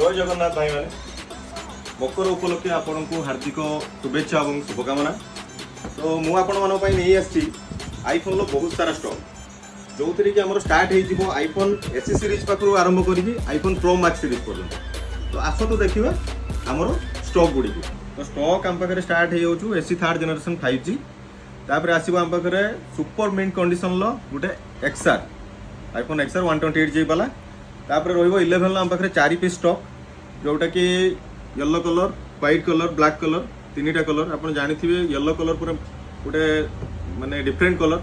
जय जगन्नाथ भाई मैंने मकर उपलक्षे आपण को हार्दिक शुभेच्छा और शुभकामना। तो मुझे नहीं आसी आईफोन बहुत सारा स्टॉक जो थी कि स्टार्ट हो आईफोन एसई सीरीज पाखु आरंभ करी आईफोन प्रो मैक्स सीरीज पर्यटन। तो आस तो देखा आमर स्टॉक गुड़ी तो स्टॉक आम पाखे स्टार्ट हो एसई थर्ड जनरेशन 5G तापर आसो आम पाखे सुपर मिंट कंडीशन गोटे एक्सआर आईफोन एक्सआर 128GB वाला तापर रही आम पाखे 4 पीस स्टॉक जोटा कि yellow colour white colour black colour तीनटा कलर आप जानी येलो कलर पूरा गोटे माने डिफरेंट कलर।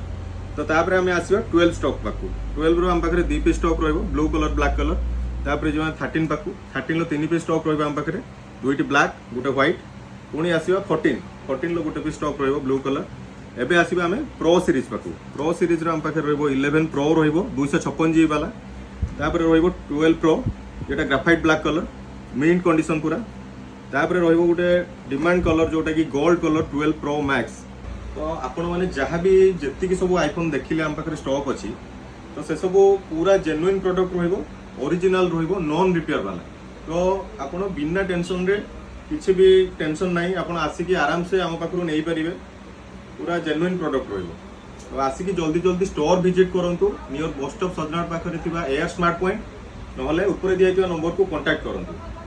तो तापर आम आसवा 12 स्टॉक पाखु 12 रो आम पाखे 2 पीस स्टॉक रहिबो ब्लू कलर ब्लैक कलर तापर जो 13 पाखु 13 लो 3 पीस स्टॉक रहिबो आम पाखे दुईटी ब्लैक गोटे व्हाइट पुणी आसवा 14 लो गोटे पीस स्टॉक रहिबो ब्लू कलर। एबे आसवा आम प्रो सीरीज पाखु प्रो सीरीज रो आम पाखे रहिबो 11 प्रो रहिबो 256GB वाला तापर रहिबो 12 प्रो जेटा graphite black colour mint condition पूरा तापर रहिबो गोटे डिमांड कलर जोटा कि गोल्ड कलर 12 प्रो मैक्स। तो आपण माने जहाँ भी जेतिकी सब आईफोन देखिले आम पाखे स्टॉक अच्छी तो से सब पूरा जेन्युइन प्रोडक्ट रहिबो ओरिजिनल रहिबो नॉन रिपेयर वाला। तो आपण बिना टेंशन रे किसी भी टेंशन नहीं आपण आसिकी आराम से आम पाखु नहीं पारिबे पूरा जेन्युइन प्रोडक्ट रहिबो। तो आसिकी जल्दी जल्दी स्टोर विजिट करंतु नियर बस स्टॉप सजनाट पाखरे थिबा एयर स्मार्ट पॉइंट नहले ऊपर दिया नंबर को कांटेक्ट करंतु।